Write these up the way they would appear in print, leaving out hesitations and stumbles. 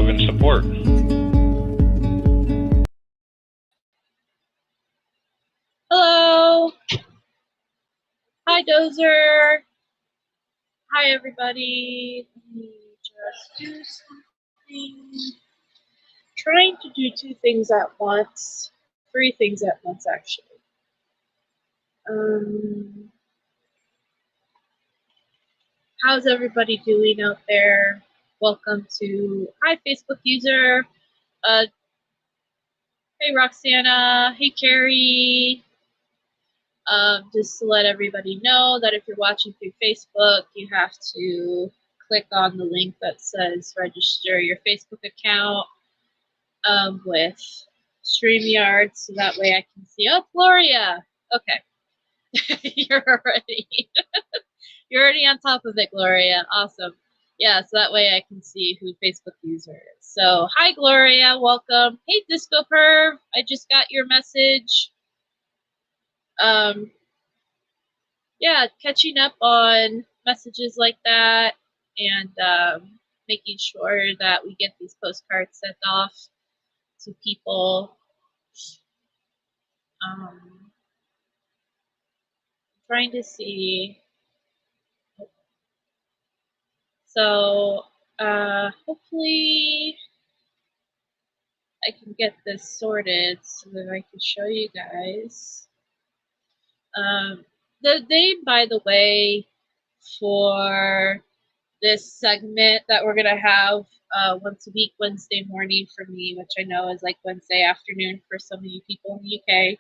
love and support. Hello. Hi, Dozer. Hi, everybody. Let me just do something. Trying to do 2 things at once. 3 things at once, actually. How's everybody doing out there? Welcome to, hi, Facebook user. Hey, Roxana. Hey, Carrie. Just to let everybody know that if you're watching through Facebook, you have to click on the link that says register your Facebook account with StreamYard, so that way I can see. Oh, Gloria! Okay. You're already on top of it, Gloria. Awesome. Yeah, so that way I can see who Facebook user is. So, hi, Gloria. Welcome. Hey, Disco Perv. I just got your message. Yeah, catching up on messages like that and making sure that we get these postcards sent off to people. Trying to see. So hopefully I can get this sorted so that I can show you guys. The name, by the way, for this segment that we're going to have once a week, Wednesday morning for me, which I know is like Wednesday afternoon for some of you people in the UK.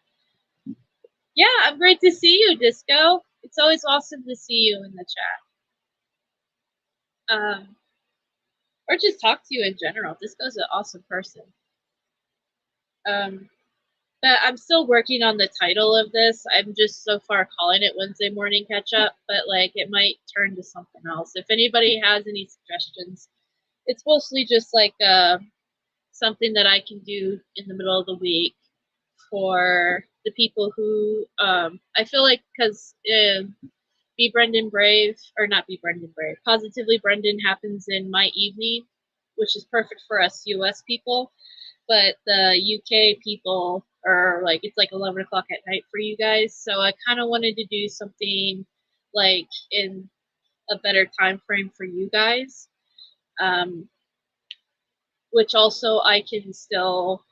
Yeah, I'm great to see you, Disco. It's always awesome to see you in the chat. Or just talk to you in general. Disco's an awesome person. But I'm still working on the title of this. I'm just so far calling it Wednesday Morning Catch Up, but like it might turn to something else. If anybody has any suggestions, it's mostly just like something that I can do in the middle of the week for the people who I feel like, because Be Brendan Brave, or not Be Brendan Brave, Positively Brendan happens in my evening, which is perfect for us US people, but the UK people are like, it's like 11 o'clock at night for you guys, so I kind of wanted to do something like in a better time frame for you guys, which also I can still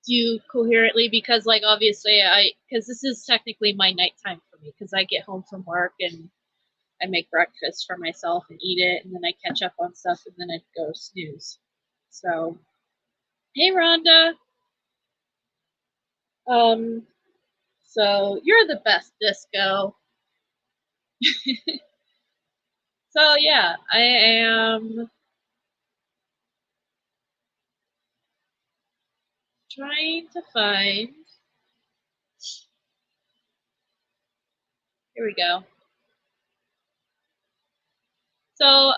do coherently, because like obviously because this is technically my nighttime for me, because I get home from work and I make breakfast for myself and eat it, and then I catch up on stuff, and then I go snooze. So, hey Rhonda. So you're the best, Disco. So yeah, I am trying to find. Here we go. So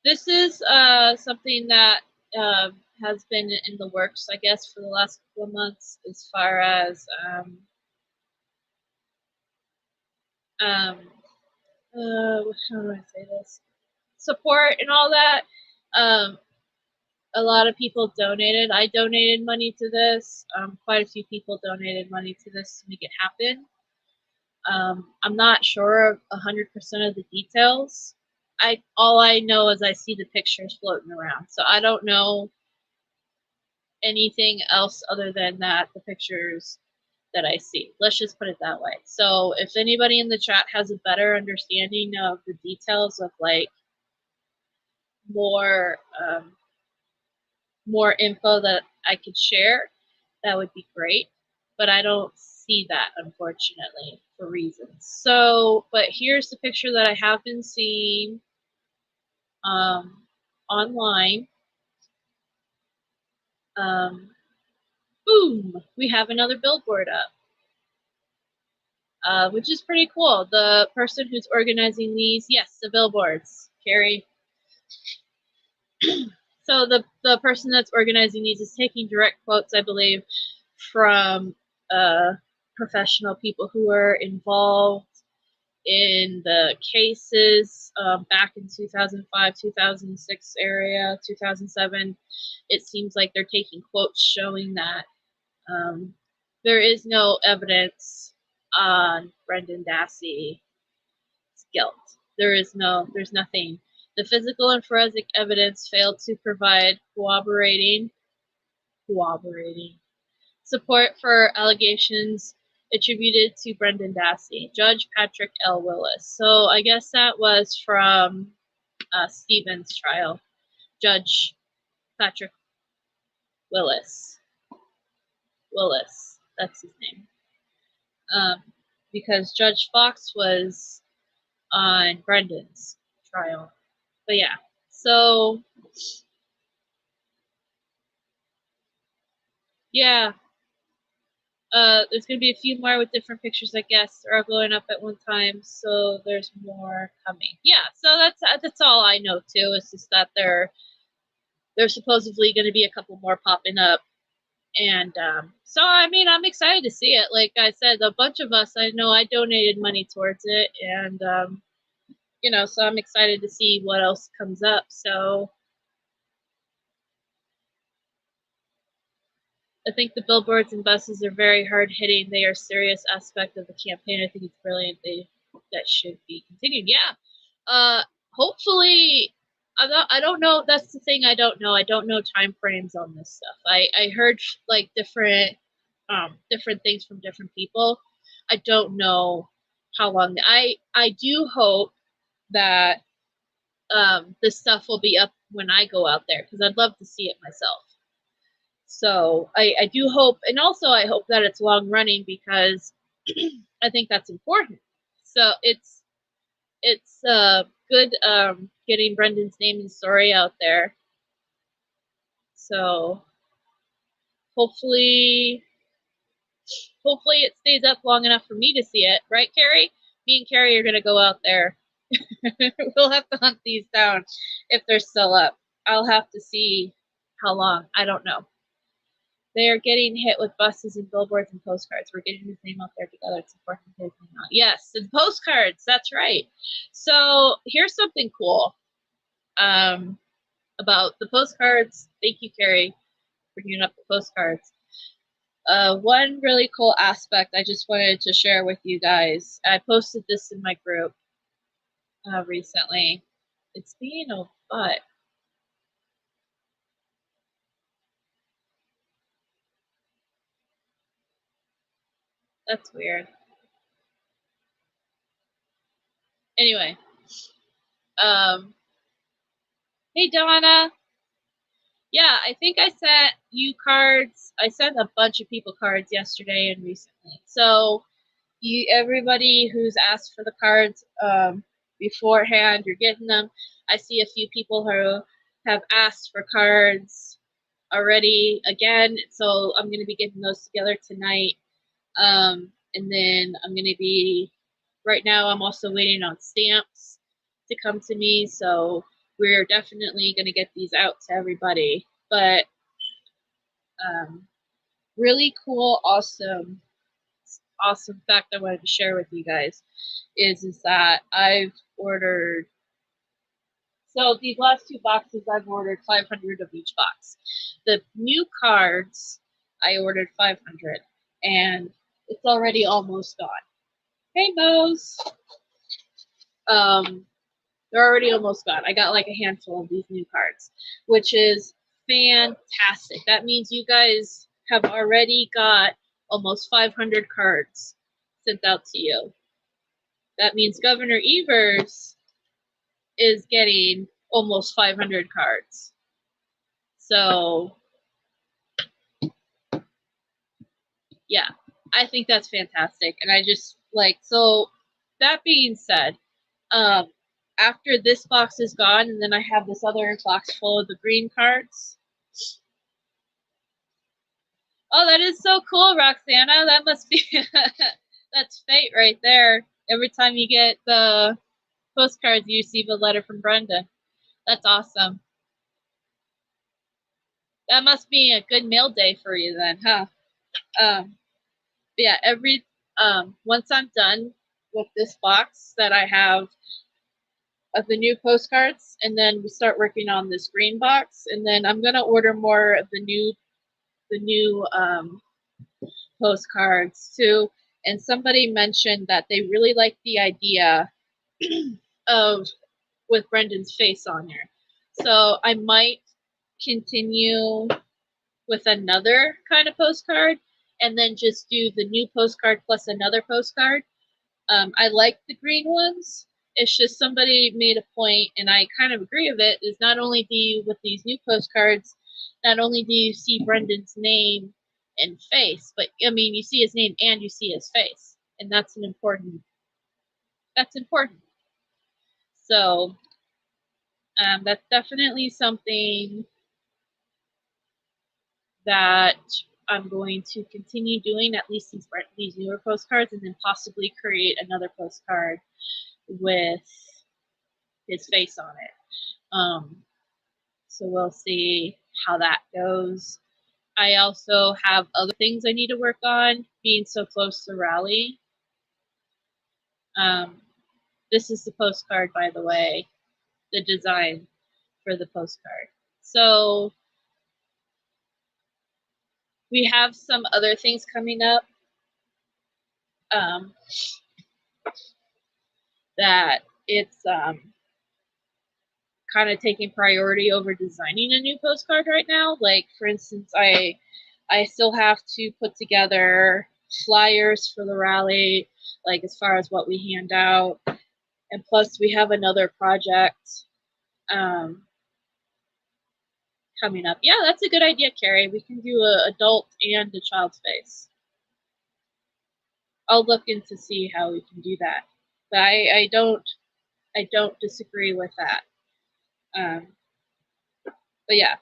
this is something that has been in the works, I guess, for the last couple of months, as far as how do I say this? Support and all that. A lot of people donated. I donated money to this. Quite a few people donated money to this to make it happen. I'm not sure of 100% of the details. All I know is I see the pictures floating around. So I don't know anything else other than that, the pictures that I see. Let's just put it that way. So if anybody in the chat has a better understanding of the details of like more info that I could share, that would be great. But I don't see that, unfortunately, for reasons. So, but here's the picture that I have been seeing online. Boom! We have another billboard up, which is pretty cool. The person who's organizing these, yes, the billboards, Carrie. So the person that's organizing these is taking direct quotes, I believe, from professional people who are involved in the cases back in 2005, 2006 area, 2007. It seems like they're taking quotes showing that there is no evidence on Brendan Dassey's guilt. There's nothing. The physical and forensic evidence failed to provide corroborating support for allegations attributed to Brendan Dassey. Judge Patrick L. Willis. So I guess that was from Stevens' trial. Judge Patrick Willis. That's his name. Because Judge Fox was on Brendan's trial. But yeah, so yeah. There's going to be a few more with different pictures, I guess. They're all going up at one time, so there's more coming. Yeah, so that's all I know, too. It's just that there's supposedly going to be a couple more popping up. And so, I mean, I'm excited to see it. Like I said, a bunch of us, I know I donated money towards it. And, you know, so I'm excited to see what else comes up. So I think the billboards and buses are very hard hitting. They are a serious aspect of the campaign. I think it's brilliant. That should be continued. Yeah. Hopefully, I don't know. That's the thing. I don't know. I don't know time frames on this stuff. I heard like different things from different people. I don't know how long. I do hope that this stuff will be up when I go out there, because I'd love to see it myself. So I do hope, and also I hope that it's long running, because I think that's important. So it's good getting Brendan's name and story out there. So hopefully it stays up long enough for me to see it, right, Carrie? Me and Carrie are gonna go out there. We'll have to hunt these down if they're still up. I'll have to see how long. I don't know. They are getting hit with buses and billboards and postcards. We're getting his name out there together. It's important to his name out. Yes, and postcards. That's right. So here's something cool about the postcards. Thank you, Carrie, for bringing up the postcards. One really cool aspect I just wanted to share with you guys. I posted this in my group recently. It's being a butt. That's weird. Anyway, hey Donna. Yeah, I think I sent you cards. I sent a bunch of people cards yesterday and recently. So everybody who's asked for the cards beforehand, you're getting them. I see a few people who have asked for cards already again. So I'm going to be getting those together tonight. And then I'm going to be, right now I'm also waiting on stamps to come to me. So we're definitely going to get these out to everybody. But really cool, awesome fact I wanted to share with you guys is that I've ordered, so these last two boxes I've ordered 500 of each box. The new cards I ordered 500, and it's already almost gone. Hey Mose. They're already almost gone. I got like a handful of these new cards, which is fantastic. That means you guys have already got almost 500 cards sent out to you. That means Governor Evers is getting almost 500 cards. So, yeah, I think that's fantastic. And I just like, so that being said, after this box is gone, and then I have this other box full of the green cards. Oh, that is so cool, Roxana. That must be, that's fate right there. Every time you get the postcards, you receive a letter from Brenda. That's awesome. That must be a good mail day for you then, huh? Yeah, once I'm done with this box that I have of the new postcards, and then we start working on this green box, and then I'm gonna order more of the new postcards too. And somebody mentioned that they really like the idea of with Brendan's face on there. So I might continue with another kind of postcard and then just do the new postcard plus another postcard. I like the green ones. It's just somebody made a point, and I kind of agree with it, is not only do you, with these new postcards, not only do you see Brendan's name and face, but I mean, you see his name and you see his face. And that's important. So that's definitely something that I'm going to continue doing, at least these newer postcards, and then possibly create another postcard with his face on it. So we'll see how that goes. I also have other things I need to work on, being so close to rally. This is the postcard, by the way, the design for the postcard. So we have some other things coming up that it's kind of taking priority over designing a new postcard right now. Like, for instance, I still have to put together flyers for the rally, like as far as what we hand out. And plus we have another project coming up. Yeah, that's a good idea, Carrie. We can do an adult and a child's face. I'll look into see how we can do that. But I don't disagree with that. But yeah,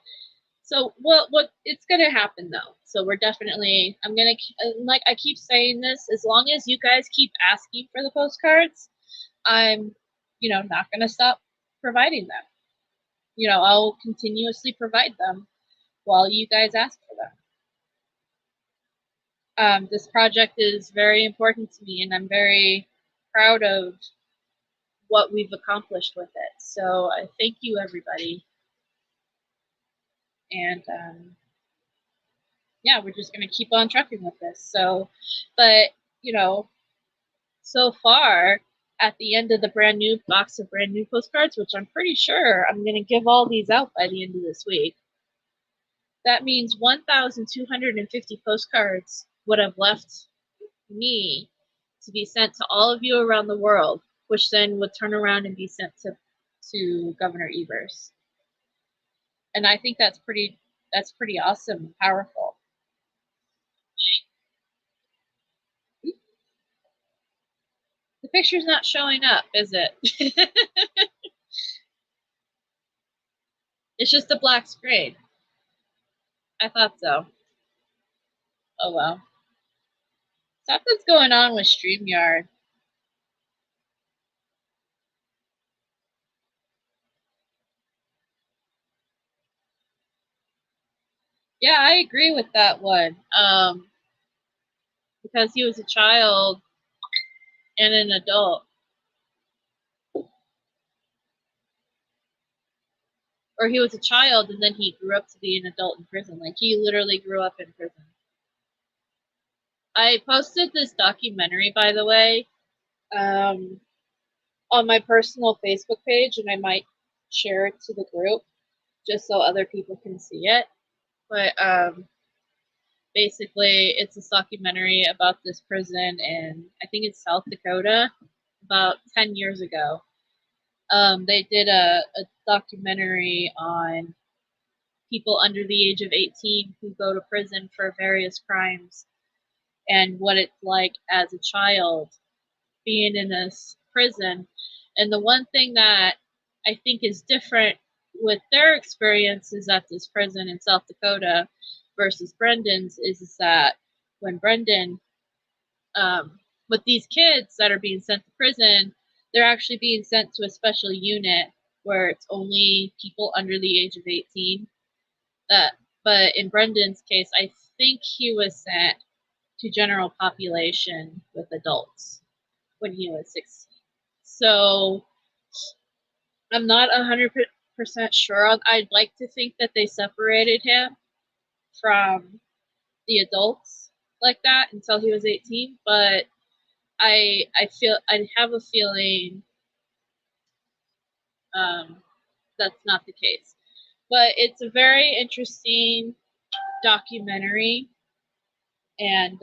so what it's gonna happen though. So we're definitely, I'm gonna, like I keep saying this, as long as you guys keep asking for the postcards, I'm, not gonna stop providing them. I'll continuously provide them while you guys ask for them. This project is very important to me, and I'm very proud of what we've accomplished with it. So I thank you, everybody. And yeah, we're just going to keep on trucking with this. So, but, so far, at the end of the brand new box of brand new postcards, which I'm pretty sure I'm going to give all these out by the end of this week, that means 1,250 postcards would have left me to be sent to all of you around the world, which then would turn around and be sent to Governor Evers. And I think that's pretty awesome and powerful. The picture's not showing up, is it? It's just a black screen. I thought so. Oh well. Something's going on with StreamYard. Yeah, I agree with that one. Because he was a child and an adult. Or he was a child and then he grew up to be an adult in prison. Like, he literally grew up in prison. I posted this documentary, by the way, on my personal Facebook page, and I might share it to the group just so other people can see it. But basically, it's a documentary about this prison, and I think it's South Dakota, about 10 years ago. They did a documentary on people under the age of 18 who go to prison for various crimes and what it's like as a child being in this prison. And the one thing that I think is different with their experiences at this prison in South Dakota versus Brendan's is that when Brendan, with these kids that are being sent to prison, they're actually being sent to a special unit where it's only people under the age of 18. But in Brendan's case, I think he was sent to general population with adults, when he was 16. So I'm not 100% sure. I'd like to think that they separated him from the adults like that until he was 18, but I have a feeling that's not the case. But it's a very interesting documentary, and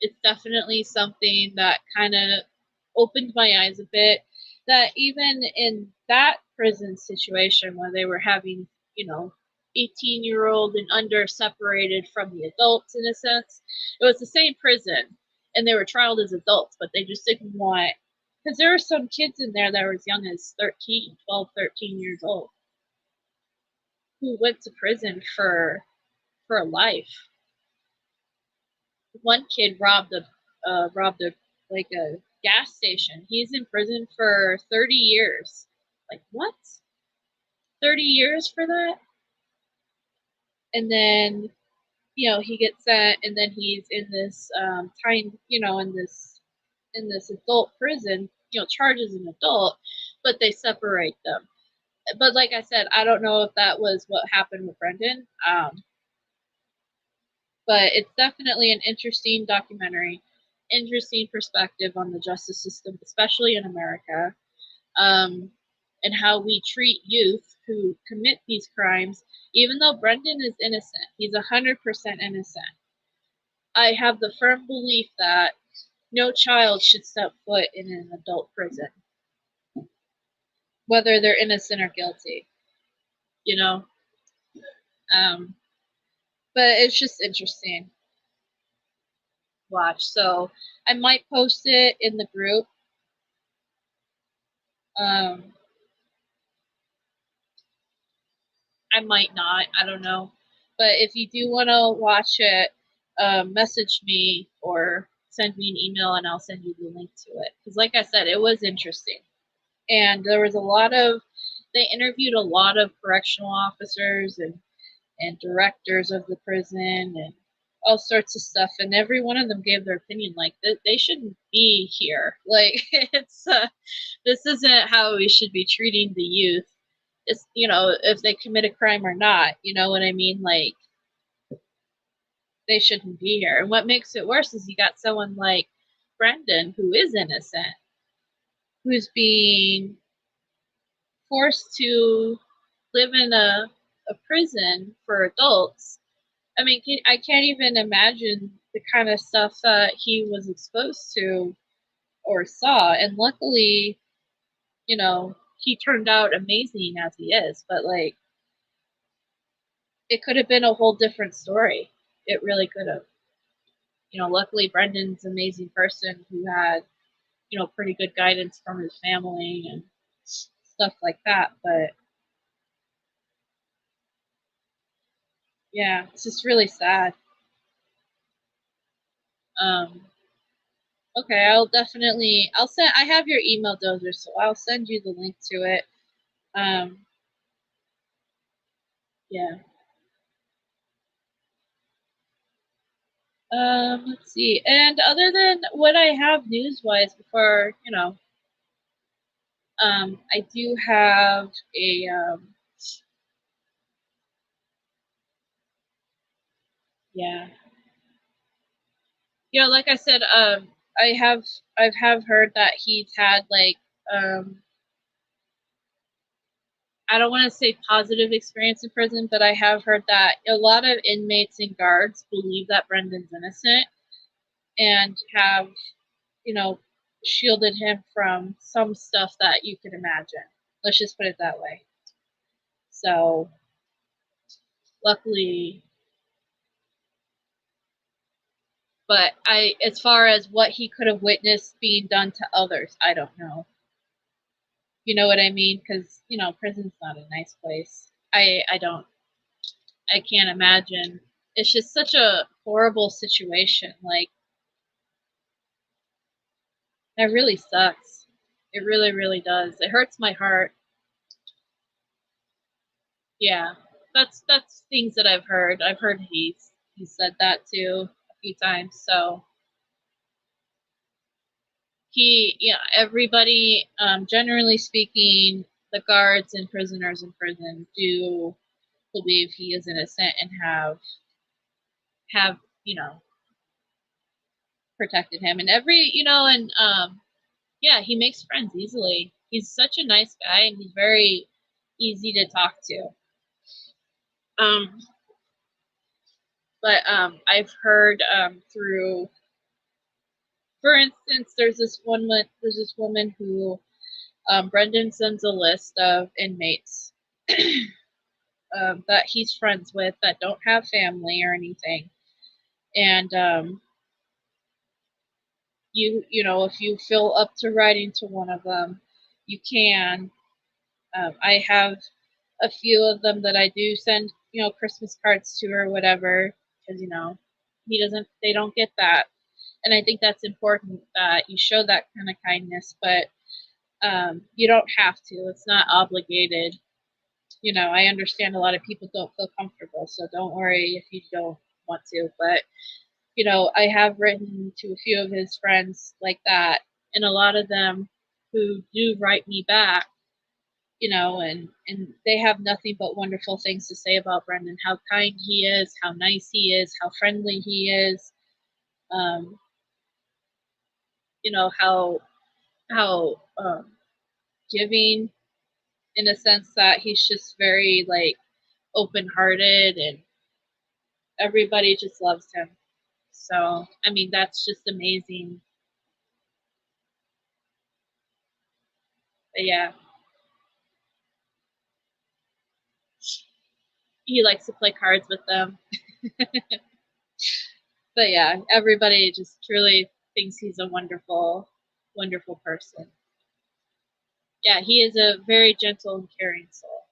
it's definitely something that kind of opened my eyes a bit, that even in that prison situation where they were having, 18-year-old and under separated from the adults, in a sense, it was the same prison, and they were trialed as adults, but they just didn't want, because there were some kids in there that were as young as 12, 13 years old who went to prison for life. One kid robbed a like a gas station. He's in prison for 30 years. Like, what? 30 years for that? And then, he gets sent, and then he's in this time, in this adult prison, charged as an adult, but they separate them. But like I said, I don't know if that was what happened with Brendan. But it's definitely an interesting documentary, interesting perspective on the justice system, especially in America, and how we treat youth who commit these crimes. Even though Brendan is innocent, he's 100% innocent. I have the firm belief that no child should step foot in an adult prison, whether they're innocent or guilty, but it's just interesting watch. So I might post it in the group. I might not. I don't know. But if you do want to watch it, message me or send me an email, and I'll send you the link to it. Because like I said, it was interesting. And there was they interviewed a lot of correctional officers and directors of the prison and all sorts of stuff, and every one of them gave their opinion, like they shouldn't be here. Like, this isn't how we should be treating the youth. It's, if they commit a crime or not, you know what I mean? Like, they shouldn't be here. And what makes it worse is you got someone like Brendan, who is innocent, who's being forced to live in a prison for adults. I mean, I can't even imagine the kind of stuff that he was exposed to or saw. And luckily, he turned out amazing as he is. But, like, it could have been a whole different story. It really could have. Luckily, Brendan's an amazing person who had, pretty good guidance from his family and stuff like that. But, yeah, it's just really sad. Okay, I'll send, I have your email, Dozer, so I'll send you the link to it. Yeah. Let's see. And other than what I have news-wise before, I do have a, yeah. Like I said, I've heard that he's had, like, I don't want to say positive experience in prison, but I have heard that a lot of inmates and guards believe that Brendan's innocent and have, shielded him from some stuff that you could imagine. Let's just put it that way. So, luckily, but as far as what he could have witnessed being done to others, I don't know. You know what I mean? Because, prison's not a nice place. I can't imagine. It's just such a horrible situation. Like, that really sucks. It really, really does. It hurts my heart. Yeah, that's things that I've heard. I've heard he said that too a few times. So, everybody, generally speaking, the guards and prisoners in prison do believe he is innocent and have protected him. And he makes friends easily. He's such a nice guy, and he's very easy to talk to. But I've heard through, for instance, there's this woman who Brendan sends a list of inmates that he's friends with that don't have family or anything, and if you feel up to writing to one of them, you can. I have a few of them that I do send, Christmas cards to or whatever, because they don't get that, and I think that's important that you show that kind of kindness, but you don't have to. It's not obligated. I understand a lot of people don't feel comfortable, so don't worry if you don't want to, but I have written to a few of his friends like that, and a lot of them who do write me back, and they have nothing but wonderful things to say about Brendan, how kind he is, how nice he is, how friendly he is, how giving, in a sense that he's just very, like, open-hearted, and everybody just loves him. So, I mean, that's just amazing. But yeah. He likes to play cards with them. But yeah, everybody just truly thinks he's a wonderful, wonderful person. Yeah, he is a very gentle and caring soul.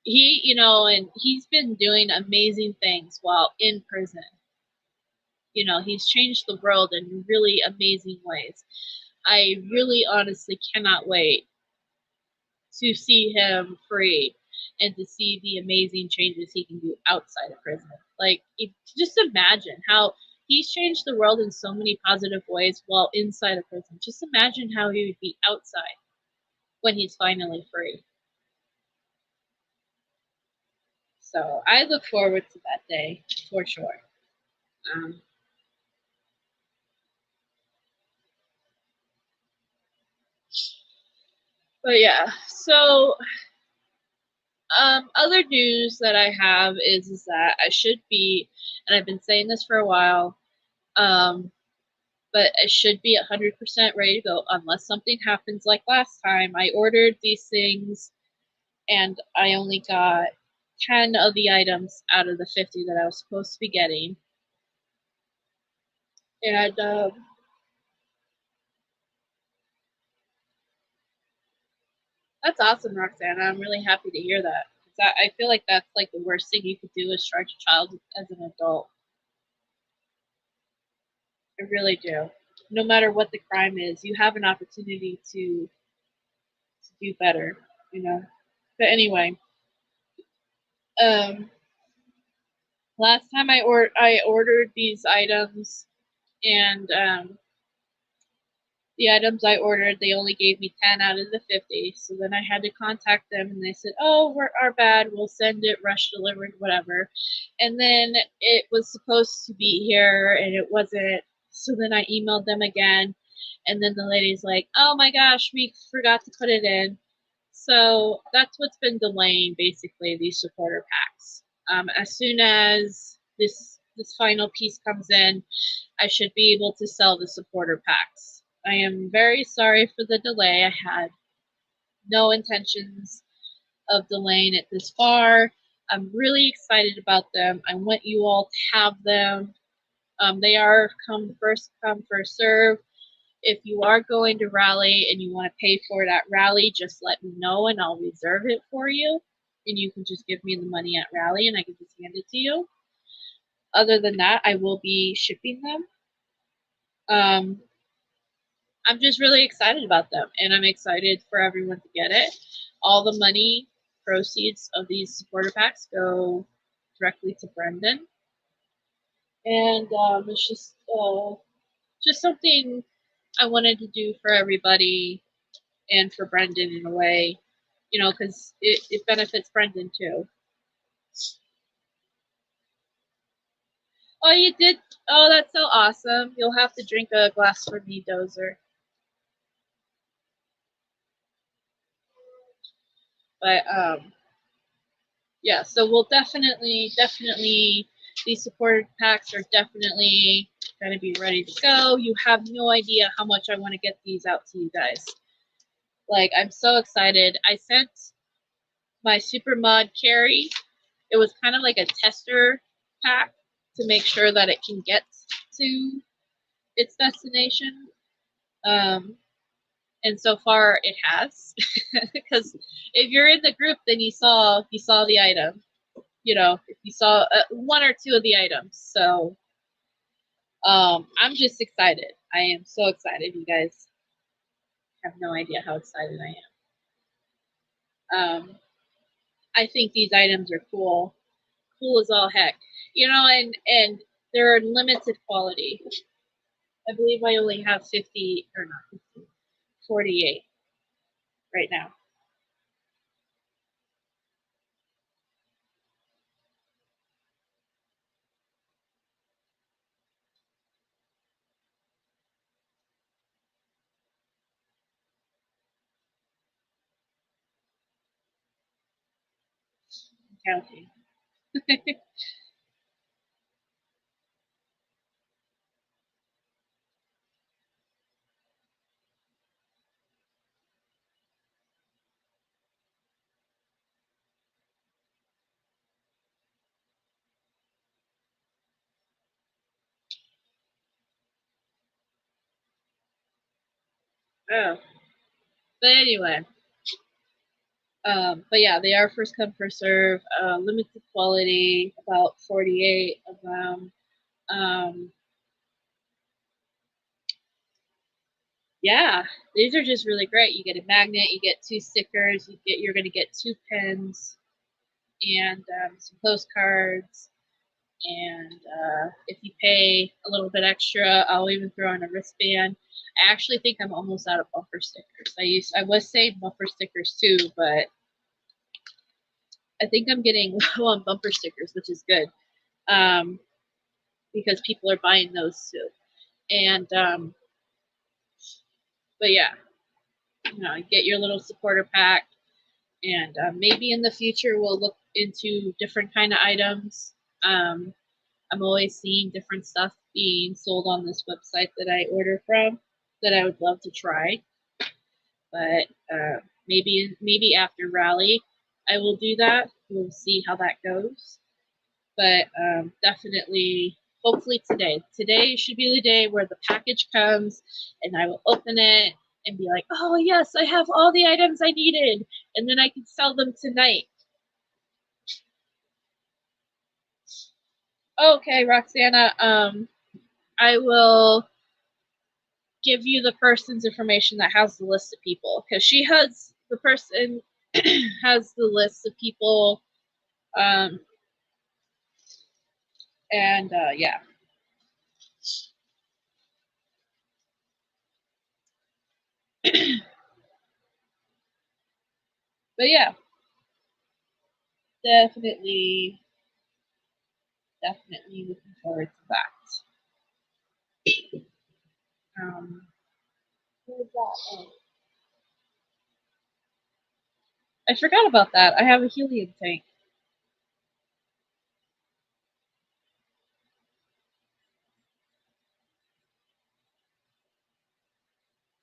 And he's been doing amazing things while in prison. He's changed the world in really amazing ways. I really honestly cannot wait to see him free and to see the amazing changes he can do outside of prison. Like, just imagine how he's changed the world in so many positive ways while inside of prison. Just imagine how he would be outside when he's finally free. So I look forward to that day for sure. But yeah, so other news that I have is that I should be, and I've been saying this for a while, but I should be 100% ready to go unless something happens like last time. I ordered these things, and I only got 10 of the items out of the 50 that I was supposed to be getting. And that's awesome, Roxanna. I'm really happy to hear that. I feel like that's like the worst thing you could do is charge a child as an adult. I really do. No matter what the crime is, you have an opportunity to do better, But anyway, last time I ordered these items, and the items I ordered, they only gave me 10 out of the 50. So then I had to contact them, and they said, "Oh, our bad. We'll send it rush delivered, whatever." And then it was supposed to be here, and it wasn't. So then I emailed them again, and then the lady's like, "Oh my gosh, we forgot to put it in." So that's what's been delaying basically these supporter packs. As soon as this final piece comes in, I should be able to sell the supporter packs. I am very sorry for the delay. I had no intentions of delaying it this far. I'm really excited about them. I want you all to have them. They are come, first serve. If you are going to rally and you want to pay for it at rally, just let me know and I'll reserve it for you. And you can just give me the money at rally and I can just hand it to you. Other than that, I will be shipping them. I'm just really excited about them, and I'm excited for everyone to get it. All the money proceeds of these supporter packs go directly to Brendan, and it's just something I wanted to do for everybody and for Brendan in a way, you know, because it benefits Brendan too. Oh, you did? Oh, that's so awesome. You'll have to drink a glass for me, Dozer. But yeah, so we'll definitely, these supporter packs are definitely going to be ready to go. You have no idea how much I want to get these out to you guys. Like, I'm so excited. I sent my Super Mod Carry. It was kind of like a tester pack to make sure that it can get to its destination. And so far it has. Because if you're in the group, then you saw the item. You know, if you saw one or two of the items. So I'm just excited. I am so excited. You guys have no idea how excited I am. I think these items are cool. Cool as all heck. You know, and they're limited quality. I believe I only have 50, or not 50, 48 right now. I'm counting. Oh. But anyway. But yeah, they are first come, first serve, limited quality, about 48 of them. Yeah, these are just really great. You get a magnet, you get 2 stickers, you're going to get 2 pins, and some postcards. And if you pay a little bit extra, I'll even throw in a wristband. I actually think I'm almost out of bumper stickers. I was saying bumper stickers too, but I think I'm getting low on bumper stickers, which is good, because people are buying those too. And but yeah, you know, get your little supporter pack, and maybe in the future we'll look into different kind of items. I'm always seeing different stuff being sold on this website that I order from that I would love to try. But maybe after rally, I will do that. We'll see how that goes. But definitely, hopefully today. Today should be the day where the package comes, and I will open it and be like, oh yes, I have all the items I needed, and then I can sell them tonight. Okay, Roxana, I will give you the person's information that has the list of people, because the person has the list of people, and yeah. But yeah, definitely looking forward to that. What is that? Oh. I forgot about that. I have a helium tank.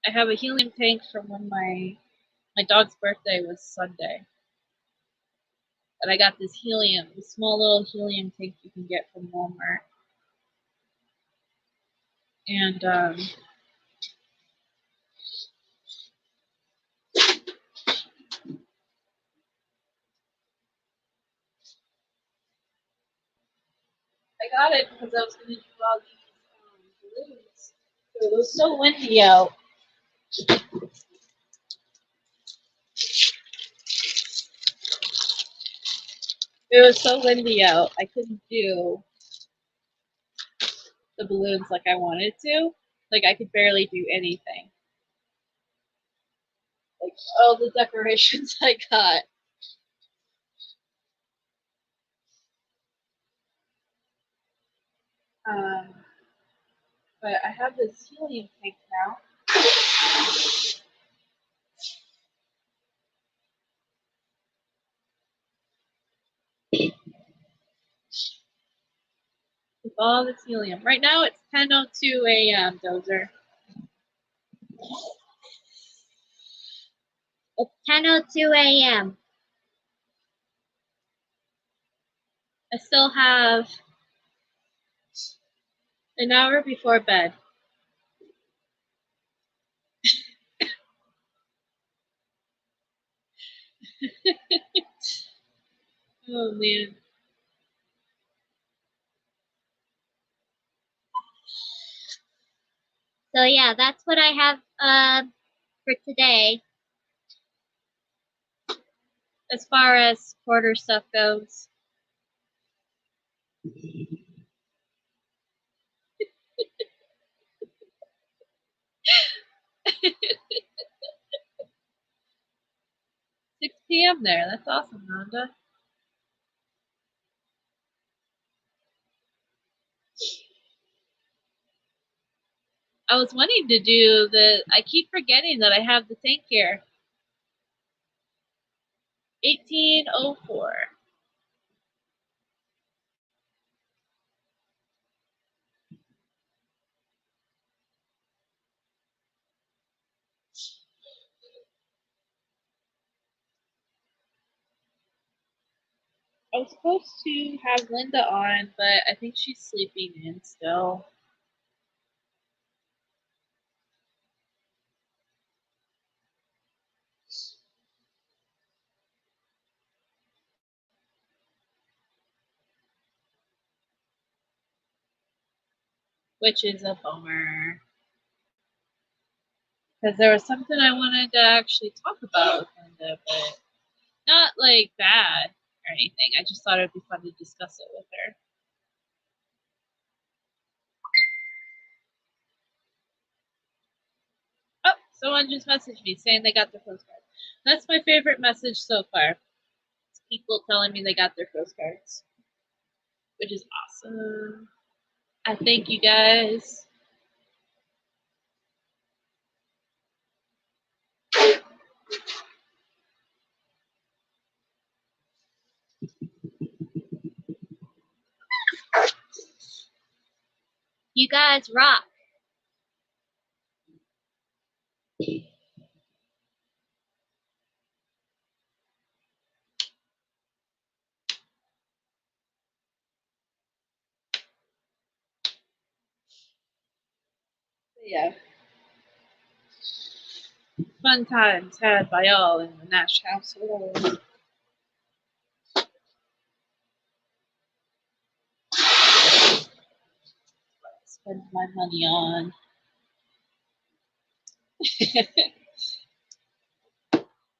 I have a helium tank from when my dog's birthday was Sunday. And I got this small little helium tank you can get from Walmart. And I got it because I was going to do all these balloons. It was so windy out. It was so windy out. I couldn't do the balloons like I wanted to. Like, I could barely do anything. Like, all the decorations I got. But I have this helium tank now. With all this helium. Right now it's 10:02 a.m., Dozer. It's 10:02 a.m. I still have an hour before bed. Oh, man. So yeah, that's what I have for today. As far as quarter stuff goes. Six p.m. there. That's awesome, Rhonda. I was wanting to do I keep forgetting that I have the tank here. 1804. I was supposed to have Linda on, but I think she's sleeping in still. Which is a bummer. Because there was something I wanted to actually talk about with Linda, but not like bad or anything. I just thought it'd be fun to discuss it with her. Oh, someone just messaged me saying they got their postcard. That's my favorite message so far. It's people telling me they got their postcards, which is awesome. I thank you guys. You guys rock. Yeah. Fun times had by all in the Nash household. Spend my money on.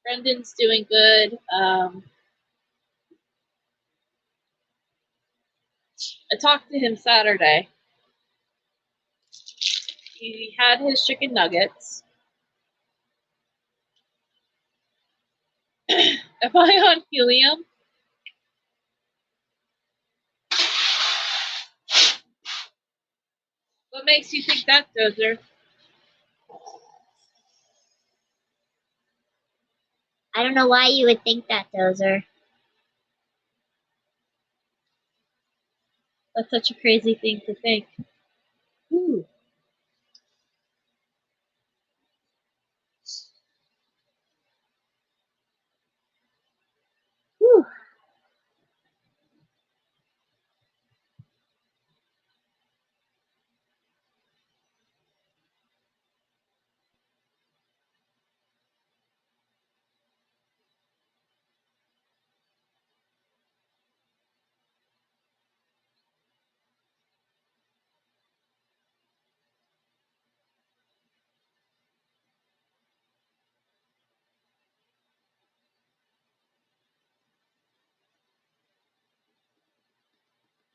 Brendan's doing good. I talked to him Saturday. He had his chicken nuggets. Am I on helium? What makes you think that, Dozer? I don't know why you would think that, Dozer. That's such a crazy thing to think. Ooh. Whew.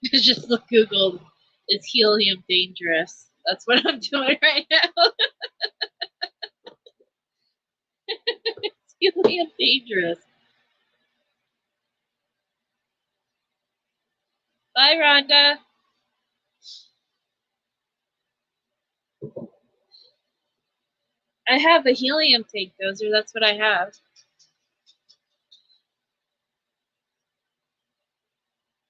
Just look Googled. Is helium dangerous? That's what I'm doing right now. It's helium dangerous. Bye, Rhonda. I have a helium tank dozer. That's what I have.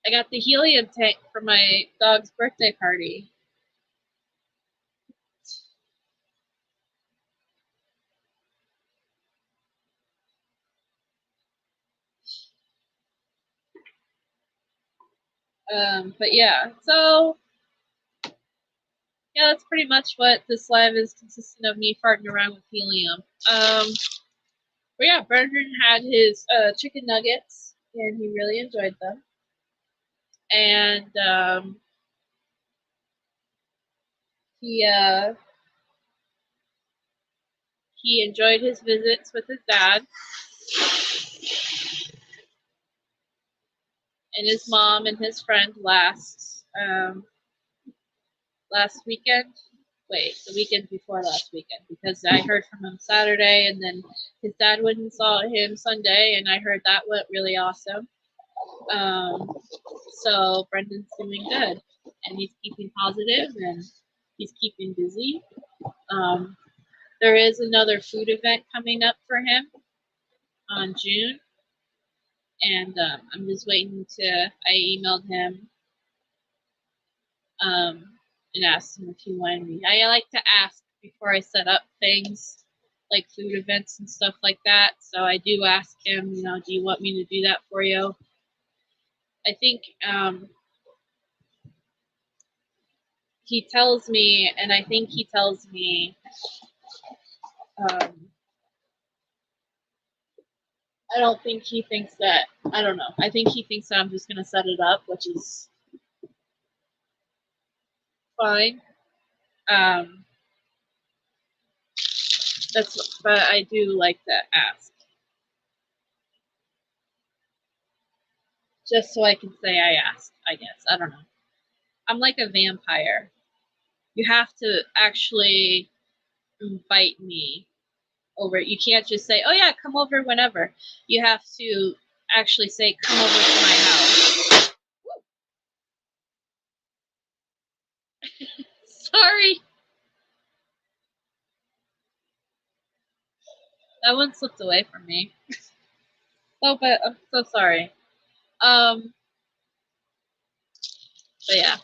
I got the helium tank for my dog's birthday party. But yeah, so yeah, that's pretty much what this live is consistent of, me farting around with helium. But yeah, Brendan had his chicken nuggets, and he really enjoyed them. And he enjoyed his visits with his dad and his mom and his friend last weekend. Wait, the weekend before last weekend, because I heard from him Saturday, and then his dad went and saw him Sunday, and I heard that went really awesome. So Brendan's doing good, and he's keeping positive, and he's keeping busy. There is another food event coming up for him on June, and I'm just waiting I emailed him and asked him if he wanted me. I like to ask before I set up things like food events and stuff like that. So I do ask him, do you want me to do that for you? I think he tells me, and I think he tells me, I don't think he thinks that, I don't know. I think he thinks that I'm just going to set it up, which is fine. But I do like to ask, just so I can say I asked, I guess. I don't know. I'm like a vampire. You have to actually invite me over. You can't just say, oh yeah, come over whenever. You have to actually say, come over to my house. Sorry. That one slipped away from me. But I'm so sorry. But yeah.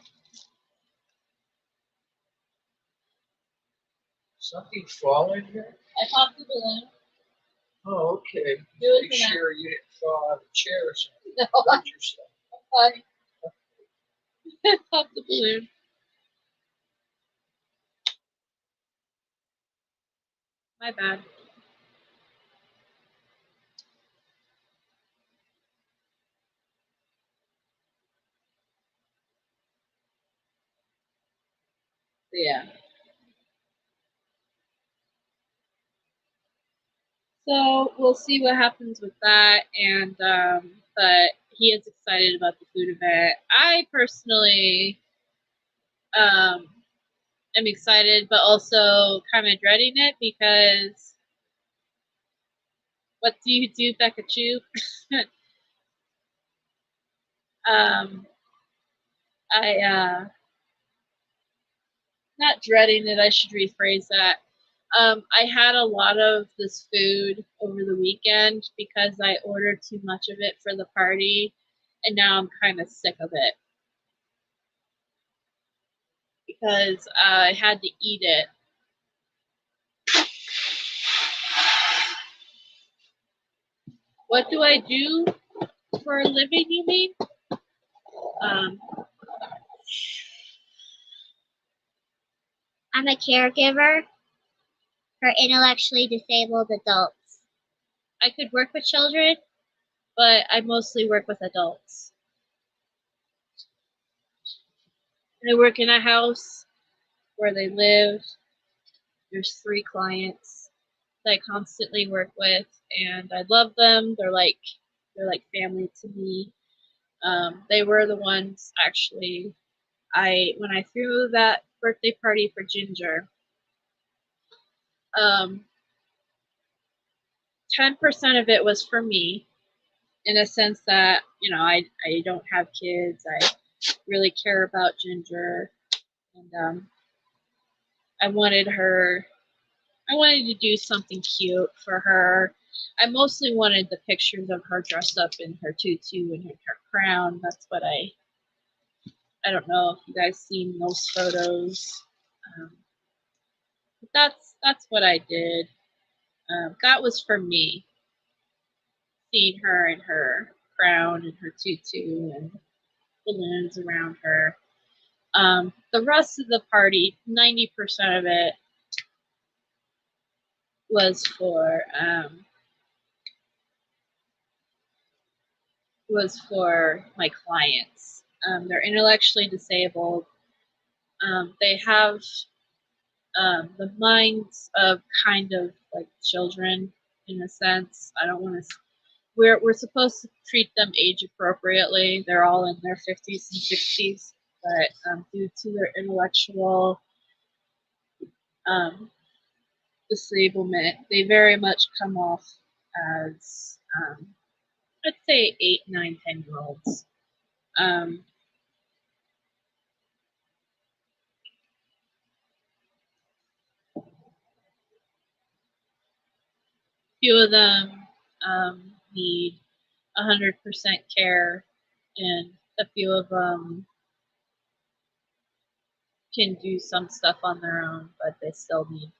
Something falling here? I popped the balloon. Oh, okay. Make sure you didn't fall out of the chair or something. No, Hurt yourself. I popped the balloon. My bad. Yeah. So we'll see what happens with that, and but he is excited about the food event. I personally am excited, but also kind of dreading it, because what do you do, Becca Chu? Not dreading it, I should rephrase that. I had a lot of this food over the weekend because I ordered too much of it for the party, and now I'm kind of sick of it because I had to eat it. What do I do for a living, you mean? I'm a caregiver for intellectually disabled adults. I could work with children, but I mostly work with adults. I work in a house where they live. There's 3 clients that I constantly work with, and I love them. They're like family to me. They were the ones, actually, when I threw that birthday party for Ginger. 10% of it was for me, in a sense that, you know, I don't have kids. I really care about Ginger, and I wanted to do something cute for her. I mostly wanted the pictures of her dressed up in her tutu and her crown. That's what I don't know if you guys seen those photos. But that's what I did. That was for me. Seeing her in her crown and her tutu and balloons around her. The rest of the party, 90% of it was for my clients. They're intellectually disabled. They have the minds of kind of like children, in a sense. I don't want to. We're supposed to treat them age appropriately. They're all in their 50s and 60s, but due to their intellectual disablement, they very much come off as, let's say, 8, 9, 10-year-olds. Few of them need 100% care, and a few of them can do some stuff on their own, but they still need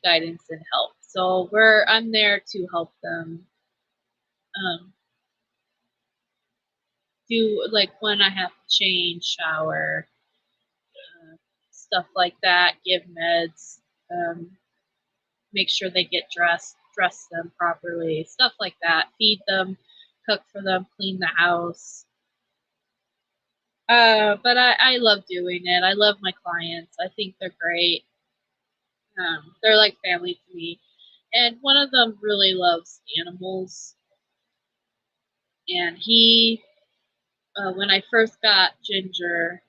guidance and help. So I'm there to help them do, like, when I have to change, shower, stuff like that, give meds, make sure they get dress them properly, stuff like that, feed them, cook for them, clean the house. But I love doing it. I love my clients. I think they're great. They're like family to me. And one of them really loves animals. And he, when I first got Ginger,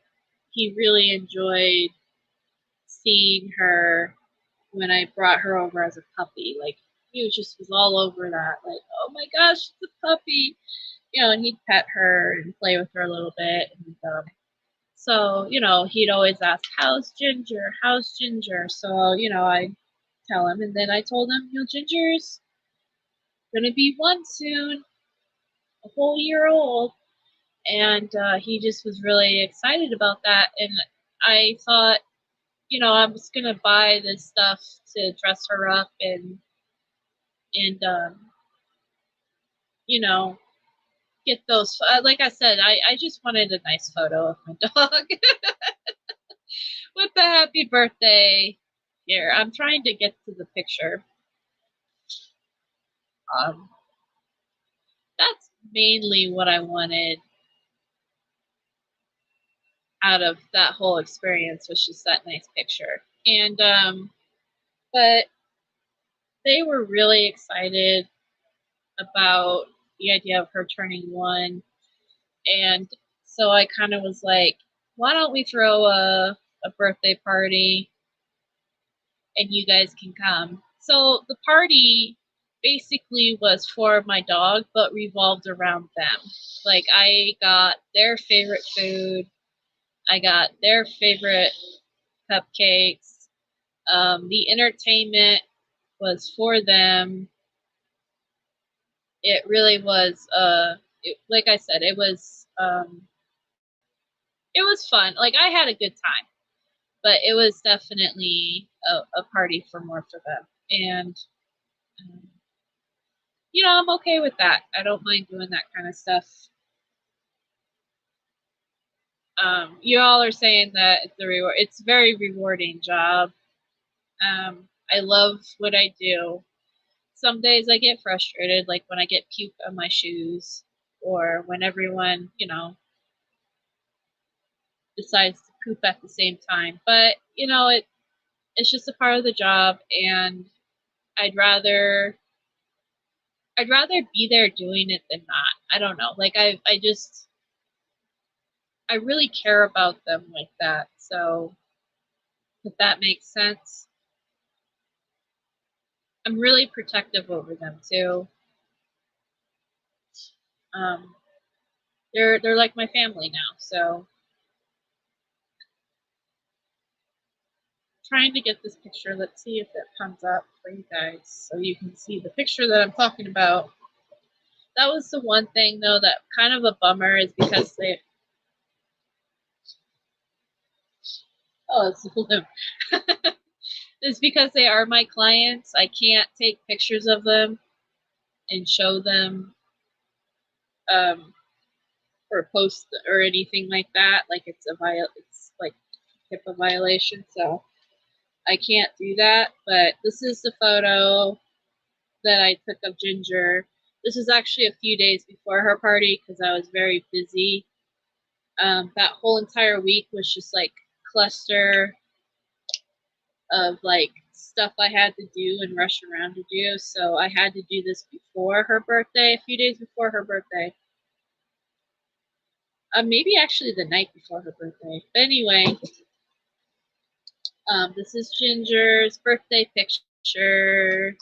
he really enjoyed seeing her when I brought her over as a puppy. Like, he was all over that. Like, oh my gosh, it's a puppy. You know, and he'd pet her and play with her a little bit. And so, you know, he'd always ask, how's Ginger? How's Ginger? So, you know, I tell him. And then I told him, you know, Ginger's going to be 1 soon, a whole year old. And he just was really excited about that. And I thought, you know, I was going to buy this stuff to dress her up and you know, get those. Like I said, I just wanted a nice photo of my dog with the happy birthday. Here, I'm trying to get to the picture. That's mainly what I wanted out of that whole experience, was just that nice picture. And but they were really excited about the idea of her turning 1. And so I kind of was like, why don't we throw a birthday party and you guys can come. So the party basically was for my dog, but revolved around them. Like, I got their favorite food. I got their favorite cupcakes. The entertainment was for them. It really was, like I said, it was fun. Like, I had a good time, but it was definitely a party more for them. And, you know, I'm okay with that. I don't mind doing that kind of stuff. You all are saying that it's a very rewarding job. I love what I do. Some days I get frustrated, like when I get puke on my shoes, or when everyone, you know, decides to poop at the same time. But, you know, it's just a part of the job, and I'd rather be there doing it than not. I don't know. Like, I really care about them like that. So if that makes sense. I'm really protective over them too. They're like my family now, so trying to get this picture. Let's see if it comes up for you guys so you can see the picture that I'm talking about. That was the one thing though that kind of a bummer is because they it's a balloon. It's because they are my clients. I can't take pictures of them and show them or post or anything like that. Like it's like HIPAA violation, so I can't do that. But this is the photo that I took of Ginger. This is actually a few days before her party because I was very busy. That whole entire week was just like cluster of like stuff I had to do and rush around to do. So I had to do this before her birthday, a few days before her birthday. Maybe actually the night before her birthday. But anyway, this is Ginger's birthday picture,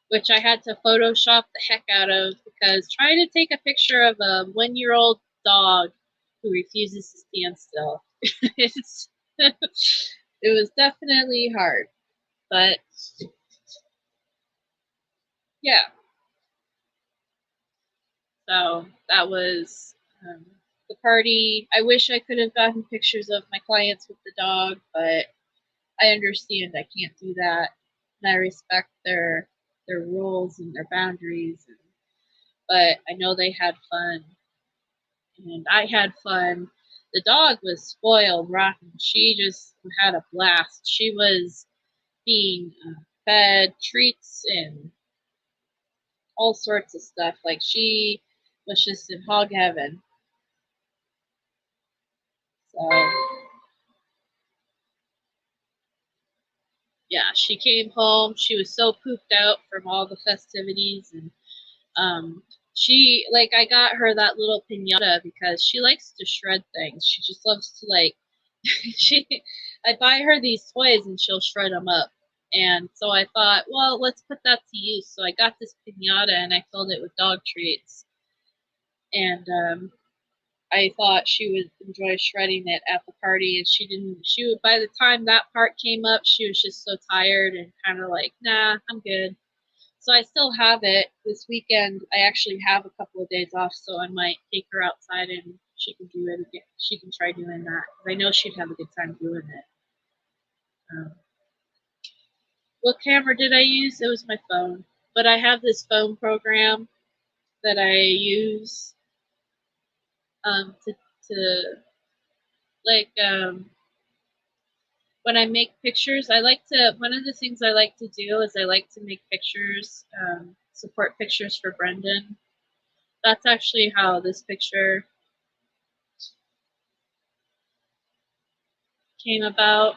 which I had to Photoshop the heck out of because trying to take a picture of a 1-year-old dog who refuses to stand still. It was definitely hard, but yeah. So that was the party. I wish I could have gotten pictures of my clients with the dog, but I understand I can't do that. And I respect their rules and their boundaries. But I know they had fun. And I had fun. The dog was spoiled rotten. She just had a blast. She was being fed treats and all sorts of stuff. Like she was just in hog heaven. So yeah, she came home. She was so pooped out from all the festivities, and she like I got her that little piñata because she likes to shred things. She just loves to like I buy her these toys and she'll shred them up. And so I thought, well, let's put that to use. So I got this piñata and I filled it with dog treats. And I thought she would enjoy shredding it at the party, and she didn't. By the time that part came up, she was just so tired and kind of like, nah, I'm good. So I still have it. This weekend, I actually have a couple of days off, so I might take her outside and she can do it again. She can try doing that. I know she'd have a good time doing it. What camera did I use? It was my phone. But I have this phone program that I use to like when I make pictures, one of the things I like to do is I like to make pictures, support pictures for Brendan. That's actually how this picture came about.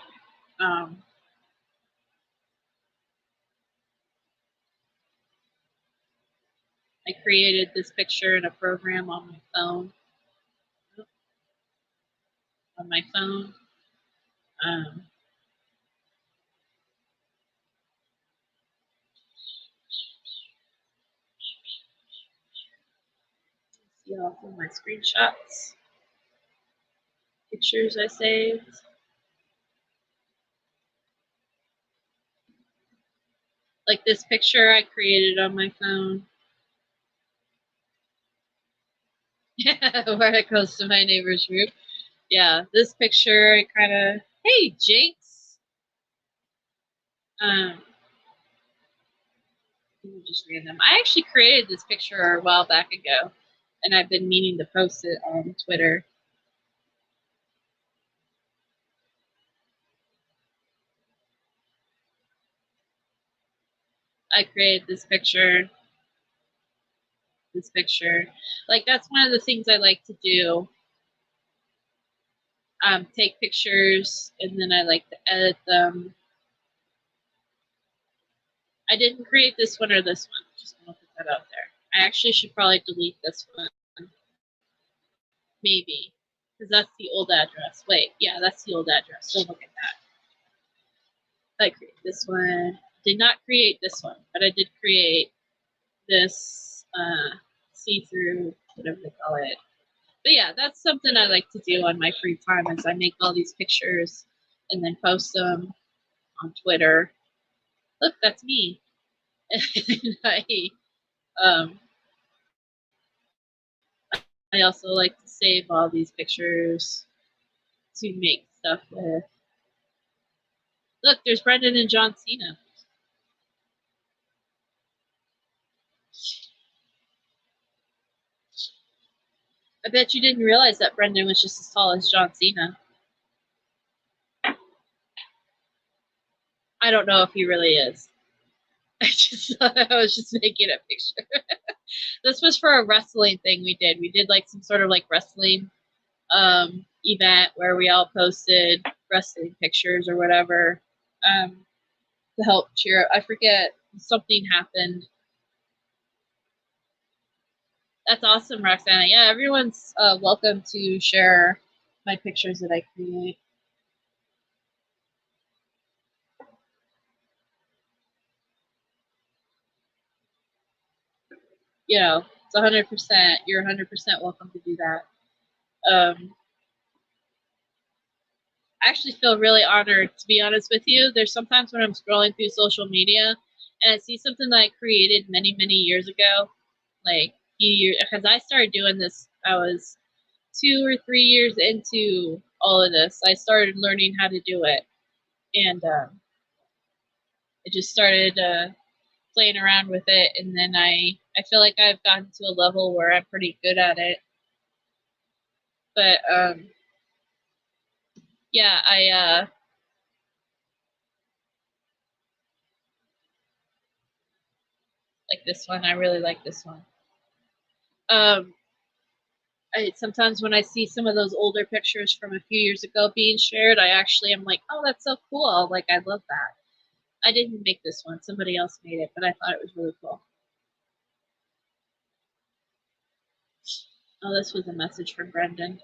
I created this picture in a program on my phone. See all of my screenshots, pictures I saved. Like this picture I created on my phone. Where it goes to my neighbor's roof. Yeah, this picture I kind of, hey, Jinx. Just random. I actually created this picture a while back ago, and I've been meaning to post it on Twitter. I created this picture. Like, that's one of the things I like to do. Take pictures, and then I like to edit them. I didn't create this one or this one. Just want to put that out there. I actually should probably delete this one. Maybe. Because that's the old address. Wait, yeah, that's the old address. Don't look at that. I create this one. Did not create this one, but I did create this see-through, whatever they call it. But yeah, that's something I like to do on my free time is I make all these pictures and then post them on Twitter. Look, that's me. And I also like to save all these pictures to make stuff with. Look, there's Brendan and John Cena. I bet you didn't realize that Brendan was just as tall as John Cena. I don't know if he really is. I was just making a picture. This was for a wrestling thing we did. We did like some sort of like wrestling event where we all posted wrestling pictures or whatever to help cheer up. I forget, something happened. That's awesome, Roxana. Yeah, everyone's welcome to share my pictures that I create. You know, it's 100%. You're 100% welcome to do that. I actually feel really honored, to be honest with you. There's sometimes when I'm scrolling through social media and I see something that I created many, many years ago, like because I started doing this, I was 2 or 3 years into all of this. I started learning how to do it, and I just started playing around with it, and then I feel like I've gotten to a level where I'm pretty good at it. But yeah, I like this one. I really like this one. Sometimes when I see some of those older pictures from a few years ago being shared, I actually am like, oh, that's so cool. Like, I love that. I didn't make this one. Somebody else made it, but I thought it was really cool. Oh, this was a message from Brendan.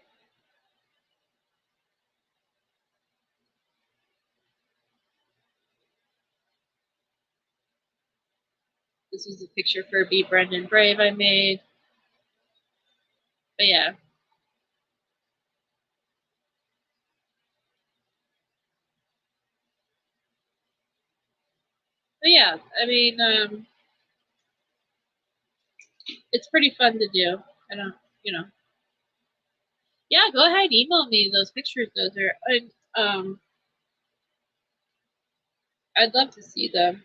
This was a picture for Be Brendan Brave I made. But yeah. But yeah, I mean, it's pretty fun to do. I don't, you know. Yeah, go ahead, email me those pictures. Those are, I'd love to see them.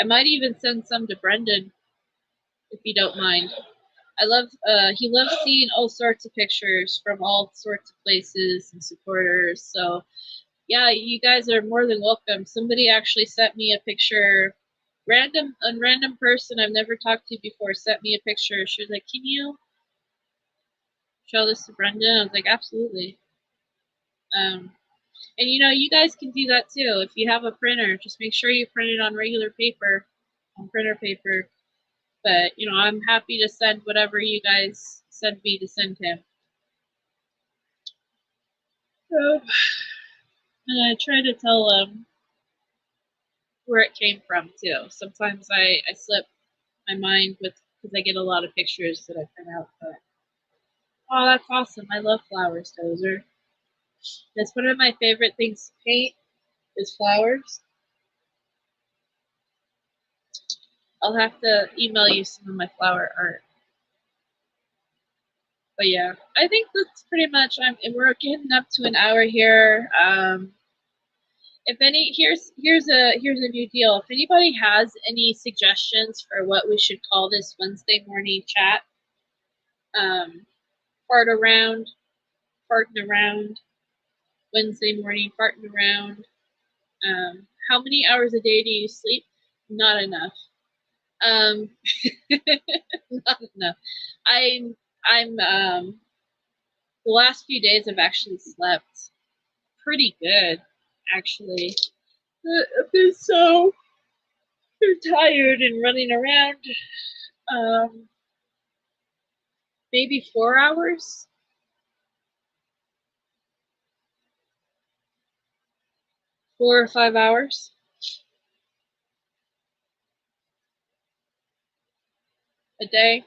I might even send some to Brendan, if you don't mind. He loves seeing all sorts of pictures from all sorts of places and supporters. So yeah, you guys are more than welcome. Somebody actually sent me a picture, a random person I've never talked to before sent me a picture. She was like, can you show this to Brendan? I was like, absolutely. And you know, you guys can do that too. If you have a printer, just make sure you print it on regular paper, on printer paper. But you know, I'm happy to send whatever you guys send me to send him. And I try to tell him where it came from too. Sometimes I slip my mind with, because I get a lot of pictures that I print out. But oh, that's awesome! I love flowers, Dozer. That's one of my favorite things to paint is flowers. I'll have to email you some of my flower art. But yeah, I think that's pretty much. We're getting up to an hour here. If any, here's a new deal. If anybody has any suggestions for what we should call this Wednesday morning chat, farting around, Wednesday morning farting around. How many hours a day do you sleep? Not enough. Not enough. I'm the last few days I've actually slept pretty good, actually. I've been so tired and running around. Maybe 4 hours. 4 or 5 hours. A day.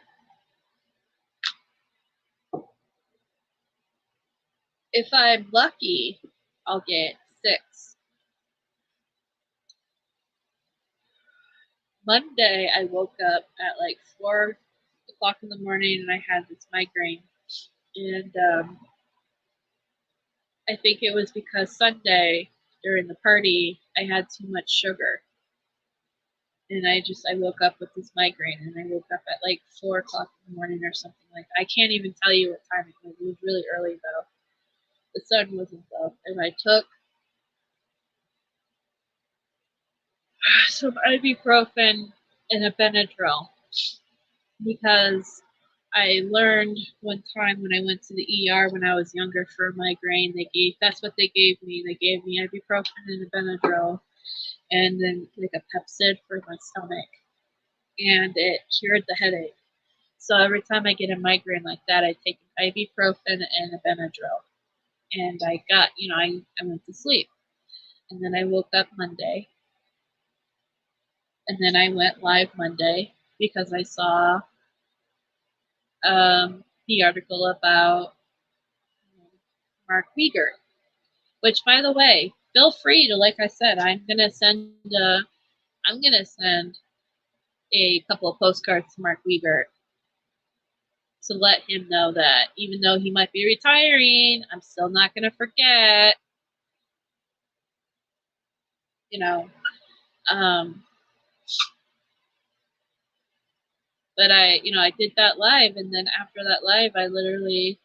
If I'm lucky, I'll get 6. Monday, I woke up at like 4 o'clock in the morning and I had this migraine. And I think it was because Sunday during the party, I had too much sugar. And I woke up with this migraine, and I woke up at like 4 o'clock in the morning or something like that. I can't even tell you what time it was. It was really early though. The sun wasn't up, and I took some ibuprofen and a Benadryl because I learned one time when I went to the ER when I was younger for a migraine, that's what they gave me. They gave me ibuprofen and a Benadryl, and then like a Pepsid for my stomach, and it cured the headache. So every time I get a migraine like that, I take an ibuprofen and a Benadryl, and I went to sleep, and then I woke up Monday, and then I went live Monday because I saw the article about Mark Wiegert, which, by the way, feel free to, like I said, I'm gonna send a couple of postcards to Mark Wiegert to let him know that even though he might be retiring, I'm still not gonna forget. But I did that live, and then after that live, I literally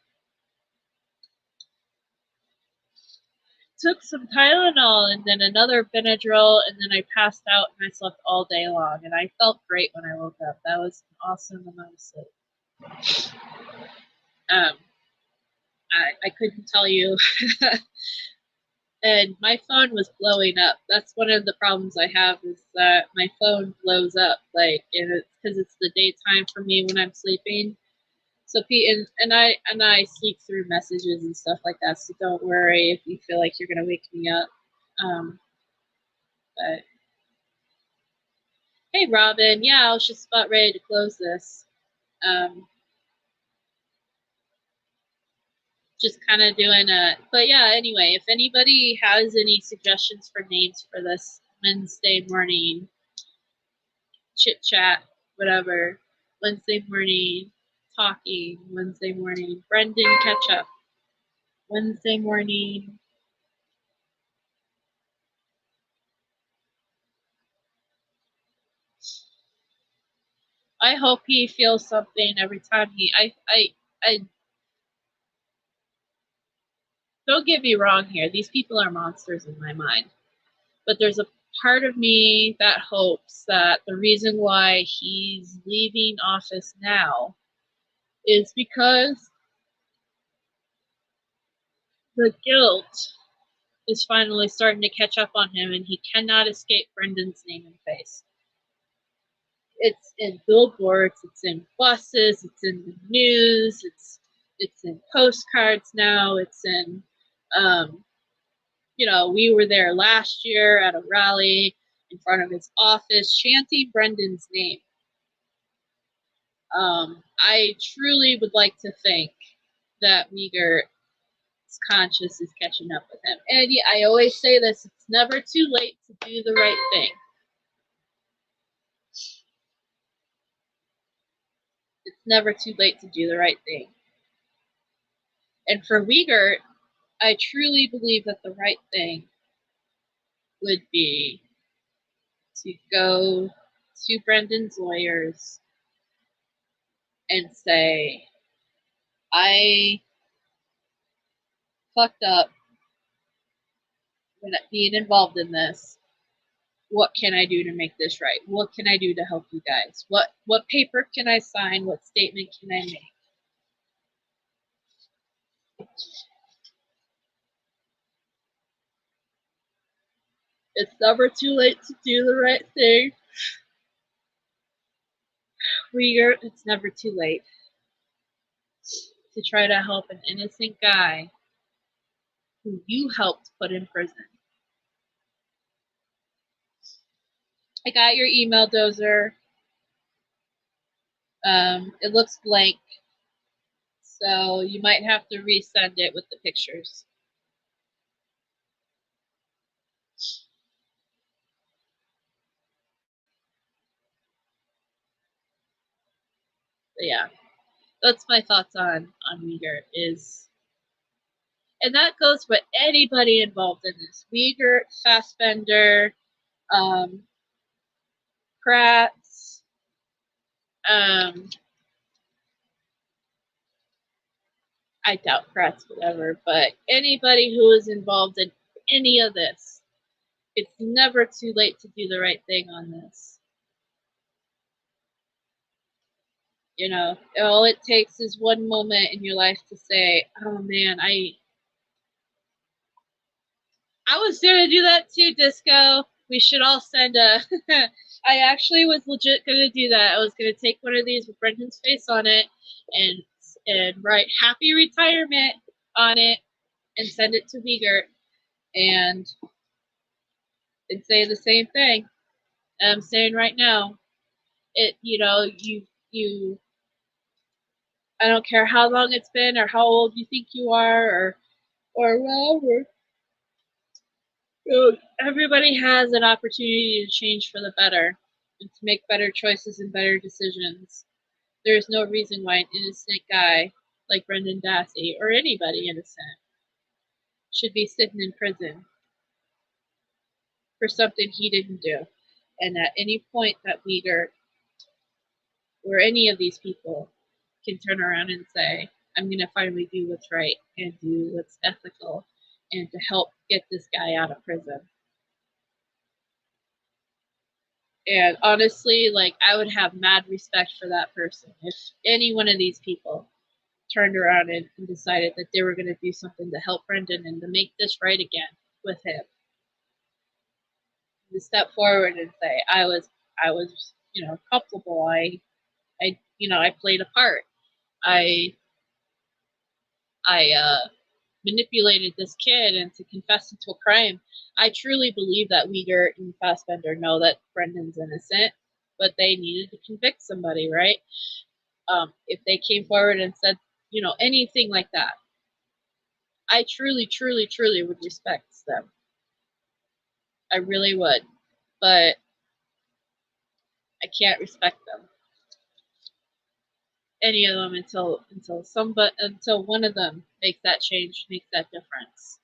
took some Tylenol and then another Benadryl, and then I passed out and I slept all day long, and I felt great when I woke up. That was an awesome amount of sleep. I couldn't tell you. And my phone was blowing up. That's one of the problems I have, is that my phone blows up, and it's because it's the daytime for me when I'm sleeping. So and I sleep through messages and stuff like that. So don't worry if you feel like you're gonna wake me up. But hey, Robin. Yeah, I was just about ready to close this. Just kind of doing but yeah, anyway, if anybody has any suggestions for names for this Wednesday morning chit chat, whatever, Wednesday morning talking, Wednesday morning Brendan catch up, Wednesday morning I hope he feels something every time I don't get me wrong here, these people are monsters in my mind. But there's a part of me that hopes that the reason why he's leaving office now is because the guilt is finally starting to catch up on him, and he cannot escape Brendan's name and face. It's in billboards, it's in buses, it's in the news, it's in postcards now, it's in we were there last year at a rally in front of his office chanting Brendan's name. I truly would like to think that Wiegert's conscience is catching up with him. And yeah, I always say this, it's never too late to do the right thing. It's never too late to do the right thing. And for Wiegert, I truly believe that the right thing would be to go to Brendan's lawyers and say, I fucked up when being involved in this. What can I do to make this right? What can I do to help you guys? What paper can I sign? What statement can I make? It's never too late to do the right thing. Wiegert, it's never too late to try to help an innocent guy who you helped put in prison. I got your email, Dozer. It looks blank, so you might have to resend it with the pictures. But yeah, that's my thoughts on Uyghur is, and that goes with anybody involved in this. Uyghur, Fassbender, Kratz, I doubt Kratz would ever, but anybody who is involved in any of this, it's never too late to do the right thing on this. You know, all it takes is one moment in your life to say, oh man, I was gonna do that too, Disco. We should all send a I actually was legit gonna do that. I was gonna take one of these with Brendan's face on it and write happy retirement on it and send it to Wiegert and say the same thing. I'm saying right now, you I don't care how long it's been or how old you think you are or whatever. Everybody has an opportunity to change for the better and to make better choices and better decisions. There is no reason why an innocent guy like Brendan Dassey or anybody innocent should be sitting in prison for something he didn't do. And at any point that Uyghur or any of these people can turn around and say, I'm going to finally do what's right and do what's ethical and to help get this guy out of prison. And honestly, like, I would have mad respect for that person if any one of these people turned around and decided that they were going to do something to help Brendan and to make this right again with him. To step forward and say, I was, comfortable. I played a part. I manipulated this kid into confessing to a crime. I truly believe that Uyghur and Fassbender know that Brendan's innocent, but they needed to convict somebody, right? If they came forward and said, anything like that, I truly, truly, truly would respect them. I really would, but I can't respect them. Any of them until one of them makes that change, makes that difference.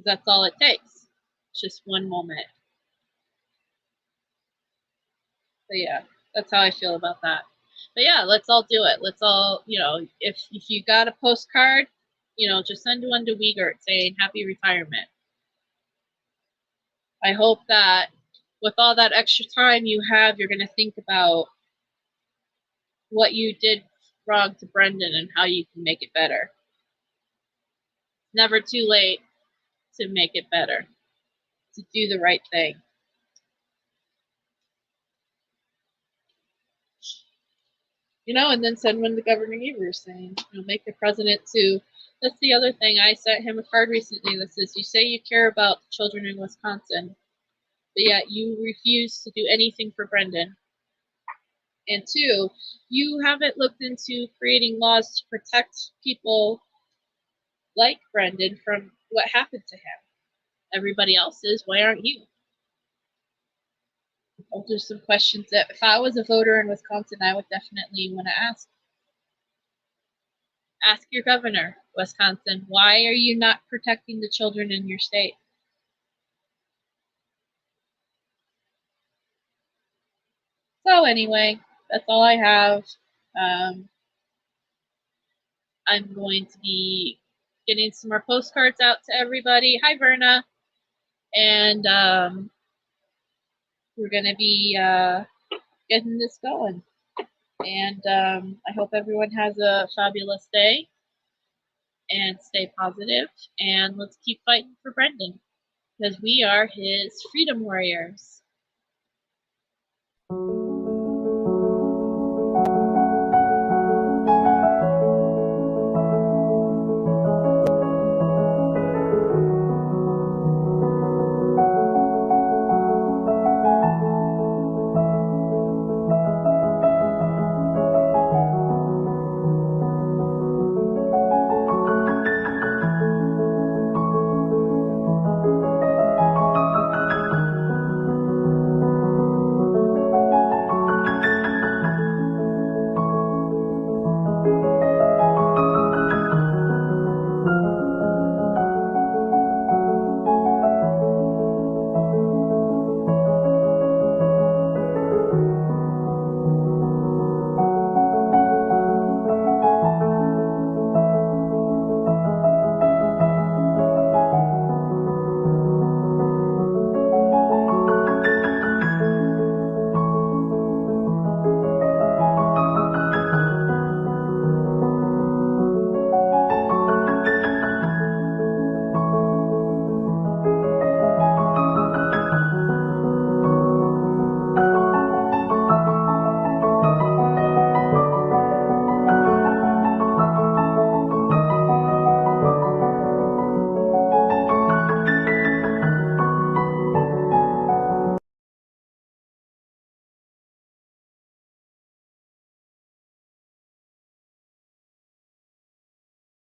That's all it takes. It's just one moment. But yeah, that's how I feel about that. But yeah, let's all do it. Let's all, if you got a postcard, just send one to Wiegert saying happy retirement. I hope that with all that extra time you have, you're going to think about what you did wrong to Brendan and how you can make it better. Never too late to make it better, to do the right thing. And then send one to Governor Evers saying, make the president too. That's the other thing. I sent him a card recently that says, you say you care about children in Wisconsin, but yet you refuse to do anything for Brendan. And two, you haven't looked into creating laws to protect people like Brendan from what happened to him. Everybody else is. Why aren't you? Those are some questions that if I was a voter in Wisconsin, I would definitely want to ask. Ask your governor, Wisconsin, why are you not protecting the children in your state? So anyway, that's all I have. I'm going to be getting some more postcards out to everybody. Hi, Verna. And we're going to be getting this going. And I hope everyone has a fabulous day. And stay positive. And let's keep fighting for Brendan. Because we are his freedom warriors.